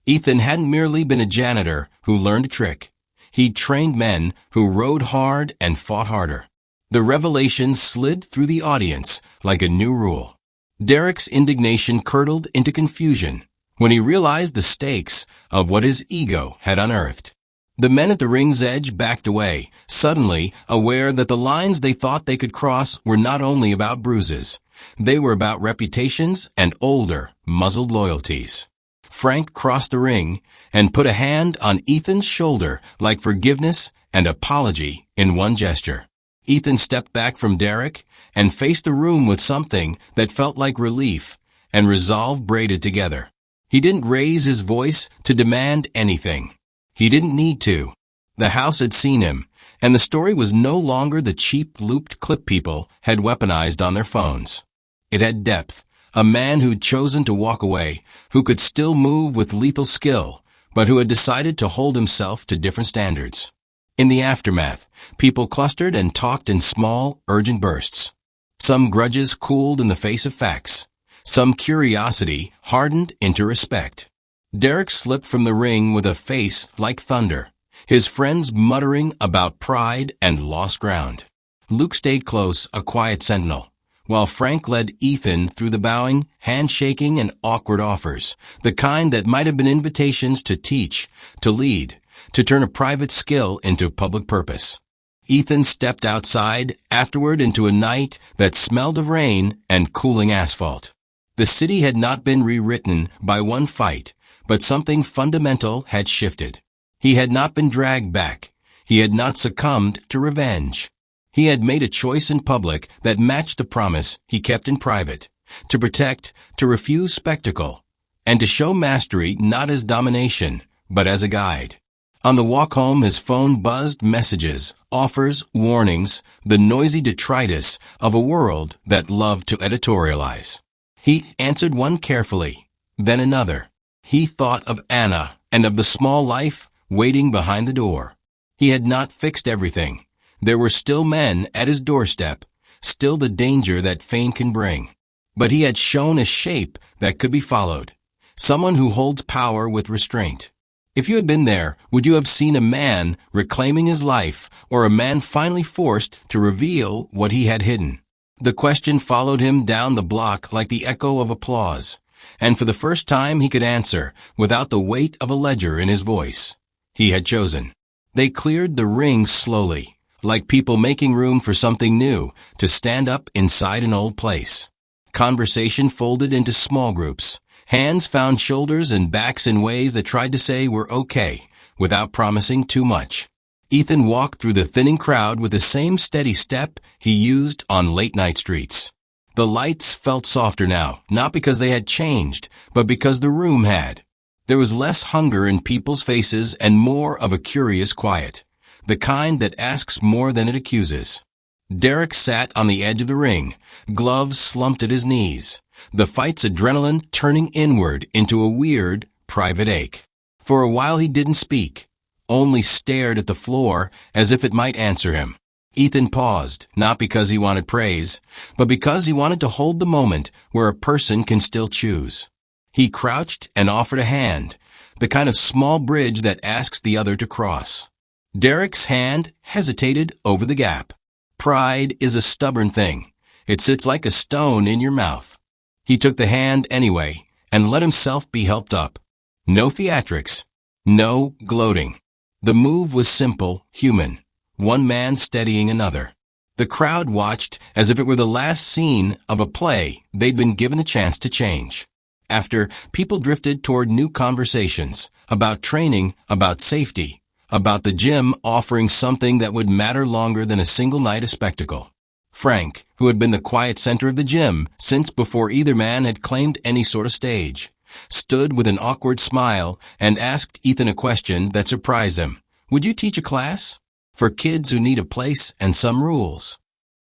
Ethan hadn't merely been a janitor who learned a trick. He'd trained men who rode hard and fought harder. The revelation slid through the audience like a new rule. Derek's indignation curdled into confusion when he realized the stakes of what his ego had unearthed. The men at the ring's edge backed away, suddenly aware that the lines they thought they could cross were not only about bruises. They were about reputations and older, muzzled loyalties. Frank crossed the ring and put a hand on Ethan's shoulder like forgiveness and apology in one gesture. Ethan stepped back from Derek and faced the room with something that felt like relief and resolve braided together. He didn't raise his voice to demand anything. He didn't need to. The house had seen him, and the story was no longer the cheap looped clip people had weaponized on their phones. It had depth, a man who'd chosen to walk away, who could still move with lethal skill, but who had decided to hold himself to different standards. In the aftermath, people clustered and talked in small, urgent bursts. Some grudges cooled in the face of facts. Some curiosity hardened into respect. Derek slipped from the ring with a face like thunder, his friends muttering about pride and lost ground. Luke stayed close, a quiet sentinel, while Frank led Ethan through the bowing, handshaking, and awkward offers, the kind that might have been invitations to teach, to lead, to turn a private skill into public purpose. Ethan stepped outside, afterward into a night that smelled of rain and cooling asphalt. The city had not been rewritten by one fight, but something fundamental had shifted. He had not been dragged back. He had not succumbed to revenge. He had made a choice in public that matched the promise he kept in private, to protect, to refuse spectacle, and to show mastery not as domination, but as a guide. On the walk home, his phone buzzed messages, offers, warnings, the noisy detritus of a world that loved to editorialize. He answered one carefully, then another. He thought of Anna and of the small life waiting behind the door. He had not fixed everything. There were still men at his doorstep, still the danger that fame can bring. But he had shown a shape that could be followed, someone who holds power with restraint. If you had been there, would you have seen a man reclaiming his life, or a man finally forced to reveal what he had hidden? The question followed him down the block like the echo of applause, and for the first time he could answer without the weight of a ledger in his voice. He had chosen. They cleared the ring slowly, like people making room for something new to stand up inside an old place. Conversation folded into small groups. Hands found shoulders and backs in ways that tried to say we're okay, without promising too much. Ethan walked through the thinning crowd with the same steady step he used on late-night streets. The lights felt softer now, not because they had changed, but because the room had. There was less hunger in people's faces and more of a curious quiet, the kind that asks more than it accuses. Derek sat on the edge of the ring, gloves slumped at his knees, the fight's adrenaline turning inward into a weird, private ache. For a while he didn't speak, only stared at the floor as if it might answer him. Ethan paused, not because he wanted praise, but because he wanted to hold the moment where a person can still choose. He crouched and offered a hand, the kind of small bridge that asks the other to cross. Derek's hand hesitated over the gap. Pride is a stubborn thing. It sits like a stone in your mouth. He took the hand anyway and let himself be helped up. No theatrics. No gloating. The move was simple, human. One man steadying another. The crowd watched as if it were the last scene of a play they'd been given a chance to change. After, people drifted toward new conversations about training, about safety, about the gym offering something that would matter longer than a single night of spectacle. Frank, who had been the quiet center of the gym since before either man had claimed any sort of stage, stood with an awkward smile and asked Ethan a question that surprised him. Would you teach a class? For kids who need a place and some rules.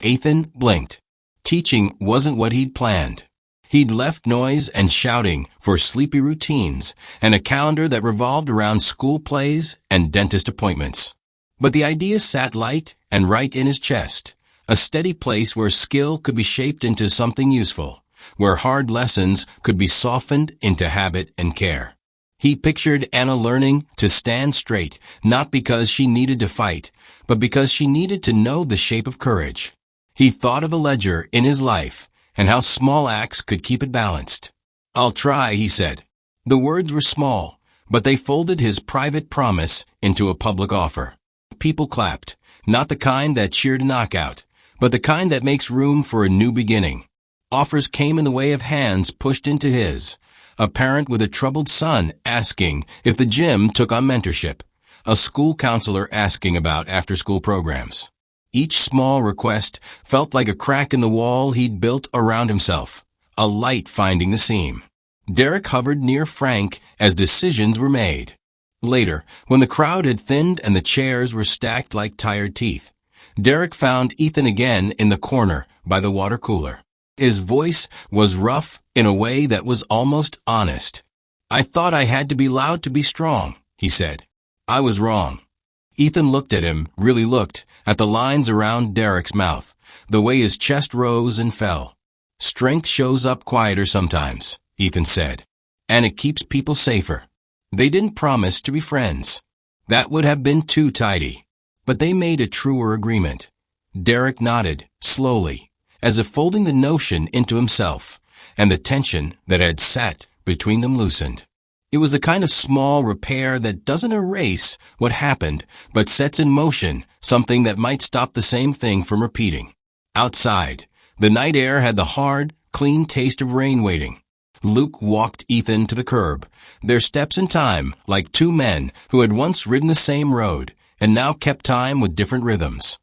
Ethan blinked. Teaching wasn't what he'd planned. He'd left noise and shouting for sleepy routines and a calendar that revolved around school plays and dentist appointments. But the idea sat light and right in his chest, a steady place where skill could be shaped into something useful, where hard lessons could be softened into habit and care. He pictured Anna learning to stand straight, not because she needed to fight, but because she needed to know the shape of courage. He thought of a ledger in his life and how small acts could keep it balanced. I'll try, he said. The words were small, but they folded his private promise into a public offer. People clapped, not the kind that cheered a knockout, but the kind that makes room for a new beginning. Offers came in the way of hands pushed into his. A parent with a troubled son asking if the gym took on mentorship. A school counselor asking about after-school programs. Each small request felt like a crack in the wall he'd built around himself, a light finding the seam. Derek hovered near Frank as decisions were made. Later, when the crowd had thinned and the chairs were stacked like tired teeth, Derek found Ethan again in the corner by the water cooler. His voice was rough in a way that was almost honest. I thought I had to be loud to be strong, he said. I was wrong. Ethan looked at him, really looked, at the lines around Derek's mouth, the way his chest rose and fell. Strength shows up quieter sometimes, Ethan said, and it keeps people safer. They didn't promise to be friends. That would have been too tidy. But they made a truer agreement. Derek nodded, slowly, as if folding the notion into himself, and the tension that had sat between them loosened. It was the kind of small repair that doesn't erase what happened, but sets in motion something that might stop the same thing from repeating. Outside, the night air had the hard, clean taste of rain waiting. Luke walked Ethan to the curb, their steps in time like two men who had once ridden the same road and now kept time with different rhythms.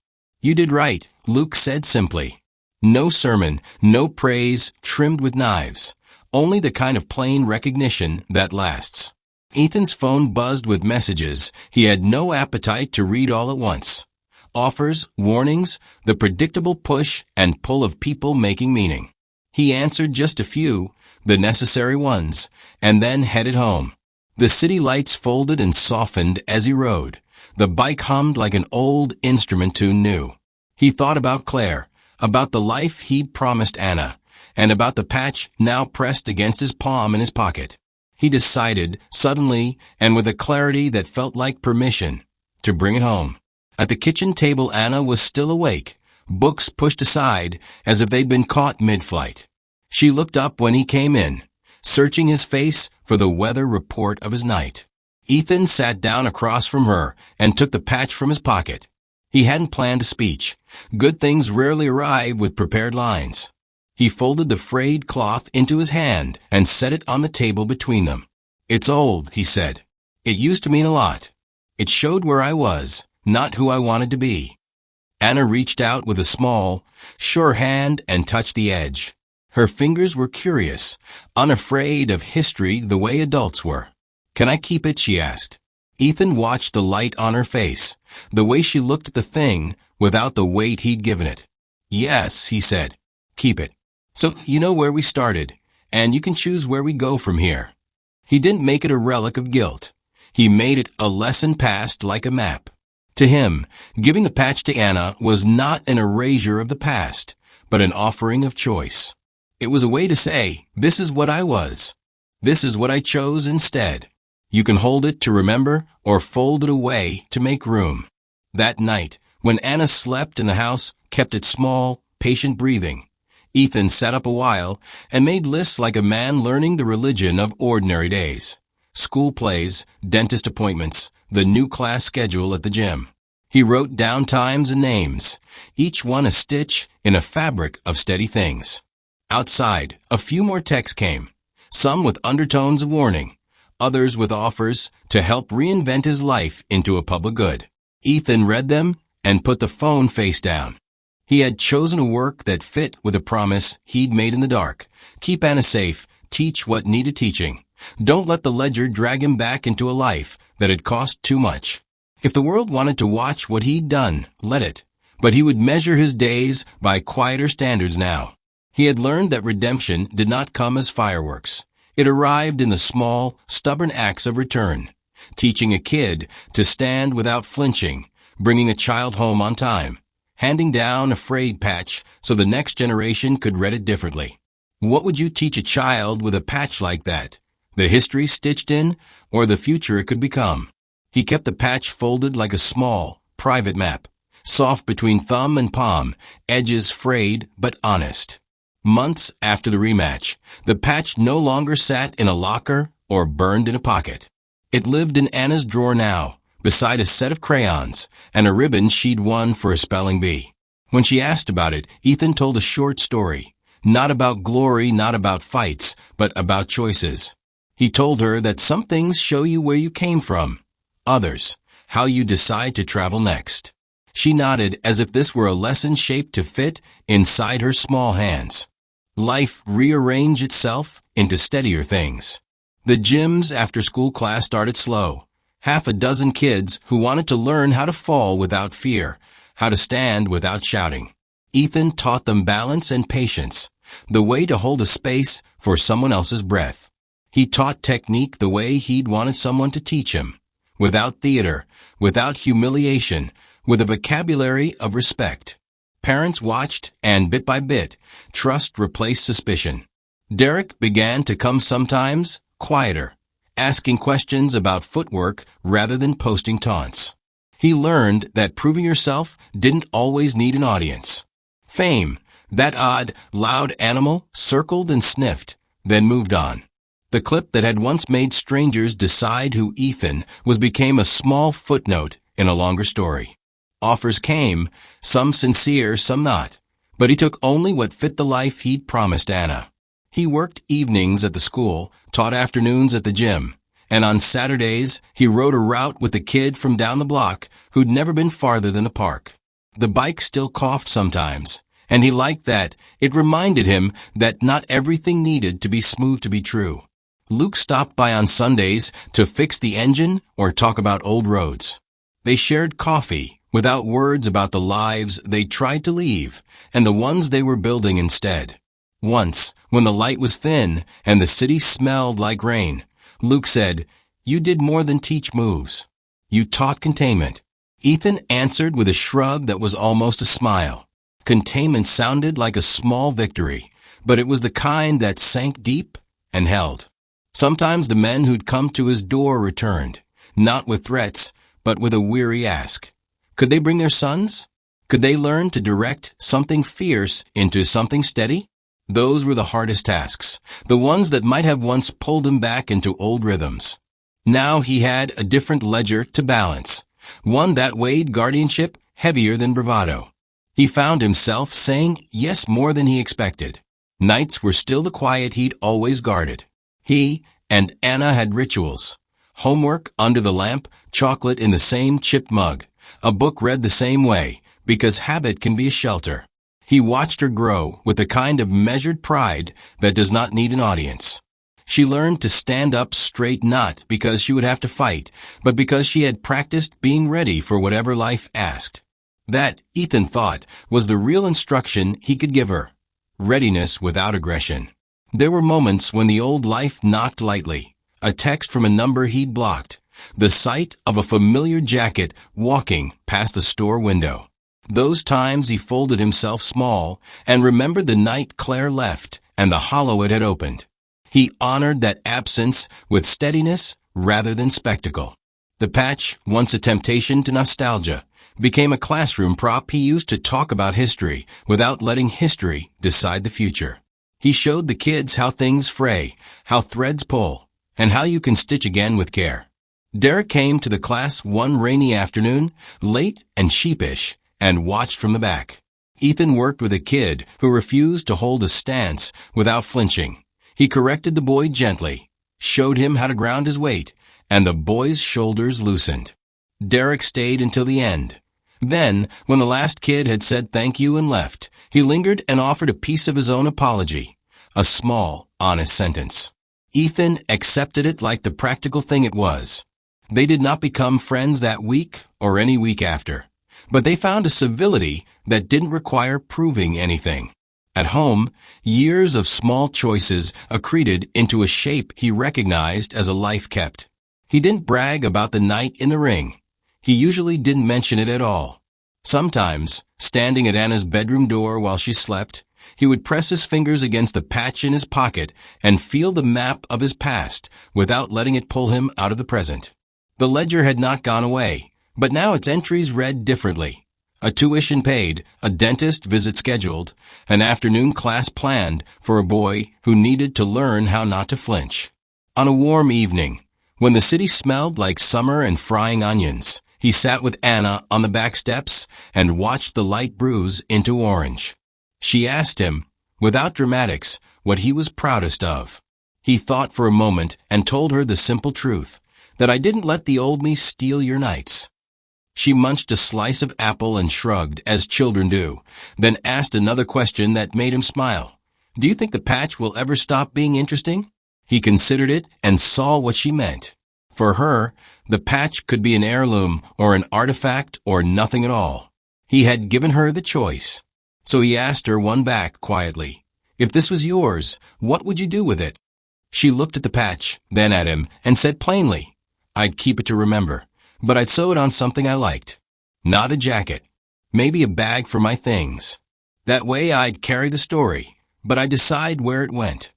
You did right, Luke said simply. No sermon, no praise trimmed with knives. Only the kind of plain recognition that lasts. Ethan's phone buzzed with messages he had no appetite to read all at once. Offers, warnings, the predictable push and pull of people making meaning. He answered just a few, the necessary ones, and then headed home. The city lights folded and softened as he rode. The bike hummed like an old instrument tune new. He thought about Claire, about the life he'd promised Anna, and about the patch now pressed against his palm in his pocket. He decided, suddenly, and with a clarity that felt like permission, to bring it home. At the kitchen table, Anna was still awake, books pushed aside as if they'd been caught mid-flight. She looked up when he came in, searching his face for the weather report of his night. Ethan sat down across from her and took the patch from his pocket. He hadn't planned a speech. Good things rarely arrive with prepared lines. He folded the frayed cloth into his hand and set it on the table between them. It's old, he said. It used to mean a lot. It showed where I was, not who I wanted to be. Anna reached out with a small, sure hand and touched the edge. Her fingers were curious, unafraid of history the way adults were. Can I keep it? She asked. Ethan watched the light on her face, the way she looked at the thing without the weight he'd given it. Yes, he said. Keep it. So you know where we started, and you can choose where we go from here. He didn't make it a relic of guilt. He made it a lesson passed like a map. To him, giving the patch to Anna was not an erasure of the past, but an offering of choice. It was a way to say, this is what I was. This is what I chose instead. You can hold it to remember or fold it away to make room. That night, when Anna slept in the house, kept it small, patient breathing, Ethan sat up a while and made lists like a man learning the religion of ordinary days. School plays, dentist appointments, the new class schedule at the gym. He wrote down times and names, each one a stitch in a fabric of steady things. Outside, a few more texts came, some with undertones of warning, others with offers to help reinvent his life into a public good. Ethan read them and put the phone face down. He had chosen a work that fit with a promise he'd made in the dark. Keep Anna safe, teach what needed teaching. Don't let the ledger drag him back into a life that had cost too much. If the world wanted to watch what he'd done, let it. But he would measure his days by quieter standards now. He had learned that redemption did not come as fireworks. It arrived in the small, stubborn acts of return. Teaching a kid to stand without flinching, bringing a child home on time, handing down a frayed patch so the next generation could read it differently. What would you teach a child with a patch like that? The history stitched in, or the future it could become? He kept the patch folded like a small, private map, soft between thumb and palm, edges frayed but honest. Months after the rematch, the patch no longer sat in a locker or burned in a pocket. It lived in Anna's drawer now, beside a set of crayons and a ribbon she'd won for a spelling bee. When she asked about it, Ethan told a short story, not about glory, not about fights, but about choices. He told her that some things show you where you came from, others, how you decide to travel next. She nodded as if this were a lesson shaped to fit inside her small hands. Life rearranged itself into steadier things. The gym's after-school class started slow. Half a dozen kids who wanted to learn how to fall without fear, how to stand without shouting. Ethan taught them balance and patience, the way to hold a space for someone else's breath. He taught technique the way he'd wanted someone to teach him, without theater, without humiliation, with a vocabulary of respect. Parents watched, and bit by bit, trust replaced suspicion. Derek began to come sometimes, quieter, asking questions about footwork rather than posting taunts. He learned that proving yourself didn't always need an audience. Fame, that odd, loud animal, circled and sniffed, then moved on. The clip that had once made strangers decide who Ethan was became a small footnote in a longer story. Offers came, some sincere, some not, but he took only what fit the life he'd promised Anna. He worked evenings at the school, taught afternoons at the gym, and on Saturdays he rode a route with the kid from down the block who'd never been farther than the park. The bike still coughed sometimes, and he liked that. It reminded him that not everything needed to be smooth to be true. Luke stopped by on Sundays to fix the engine or talk about old roads. They shared coffee, without words about the lives they tried to leave and the ones they were building instead. Once, when the light was thin and the city smelled like rain, Luke said, "You did more than teach moves. You taught containment." Ethan answered with a shrug that was almost a smile. Containment sounded like a small victory, but it was the kind that sank deep and held. Sometimes the men who'd come to his door returned, not with threats, but with a weary ask. Could they bring their sons? Could they learn to direct something fierce into something steady? Those were the hardest tasks, the ones that might have once pulled him back into old rhythms. Now he had a different ledger to balance, one that weighed guardianship heavier than bravado. He found himself saying yes more than he expected. Nights were still the quiet he'd always guarded. He and Anna had rituals. Homework under the lamp, chocolate in the same chipped mug, a book read the same way, because habit can be a shelter. He watched her grow with the kind of measured pride that does not need an audience. She learned to stand up straight not because she would have to fight, but because she had practiced being ready for whatever life asked. That, Ethan thought, was the real instruction he could give her. Readiness without aggression. There were moments when the old life knocked lightly. A text from a number he'd blocked. The sight of a familiar jacket walking past the store window. Those times he folded himself small and remembered the night Claire left and the hollow it had opened. He honored that absence with steadiness rather than spectacle. The patch, once a temptation to nostalgia, became a classroom prop he used to talk about history without letting history decide the future. He showed the kids how things fray, how threads pull, and how you can stitch again with care. Derek came to the class one rainy afternoon, late and sheepish, and watched from the back. Ethan worked with a kid who refused to hold a stance without flinching. He corrected the boy gently, showed him how to ground his weight, and the boy's shoulders loosened. Derek stayed until the end. Then, when the last kid had said thank you and left, he lingered and offered a piece of his own apology. A small, honest sentence. Ethan accepted it like the practical thing it was. They did not become friends that week or any week after. But they found a civility that didn't require proving anything. At home, years of small choices accreted into a shape he recognized as a life kept. He didn't brag about the night in the ring. He usually didn't mention it at all. Sometimes, standing at Anna's bedroom door while she slept, he would press his fingers against the patch in his pocket and feel the map of his past without letting it pull him out of the present. The ledger had not gone away, but now its entries read differently. A tuition paid, a dentist visit scheduled, an afternoon class planned for a boy who needed to learn how not to flinch. On a warm evening, when the city smelled like summer and frying onions, he sat with Anna on the back steps and watched the light bruise into orange. She asked him, without dramatics, what he was proudest of. He thought for a moment and told her the simple truth, that I didn't let the old me steal your nights. She munched a slice of apple and shrugged, as children do, then asked another question that made him smile. Do you think the patch will ever stop being interesting? He considered it and saw what she meant. For her, the patch could be an heirloom or an artifact or nothing at all. He had given her the choice. So he asked her one back quietly, if this was yours, what would you do with it? She looked at the patch, then at him, and said plainly, I'd keep it to remember. But I'd sew it on something I liked. Not a jacket. Maybe a bag for my things. That way I'd carry the story, but I'd decide where it went.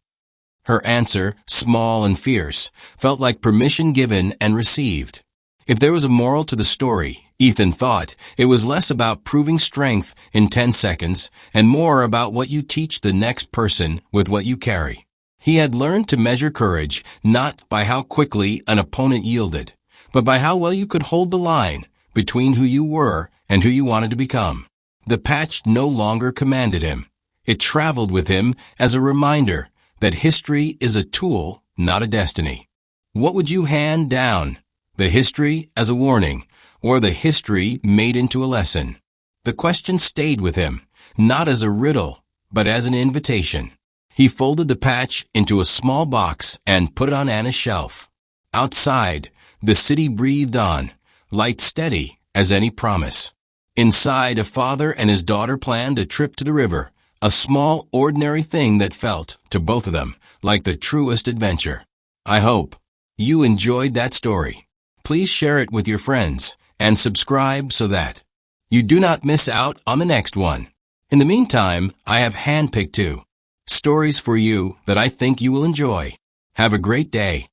Her answer, small and fierce, felt like permission given and received. If there was a moral to the story, Ethan thought, it was less about proving strength in 10 seconds and more about what you teach the next person with what you carry. He had learned to measure courage not by how quickly an opponent yielded, but by how well you could hold the line between who you were and who you wanted to become. The patch no longer commanded him. It traveled with him as a reminder that history is a tool, not a destiny. What would you hand down? The history as a warning, or the history made into a lesson? The question stayed with him, not as a riddle, but as an invitation. He folded the patch into a small box and put it on Anna's shelf. Outside, the city breathed on, light steady as any promise. Inside, a father and his daughter planned a trip to the river, a small, ordinary thing that felt, to both of them, like the truest adventure. I hope you enjoyed that story. Please share it with your friends and subscribe so that you do not miss out on the next one. In the meantime, I have handpicked 2 stories for you that I think you will enjoy. Have a great day.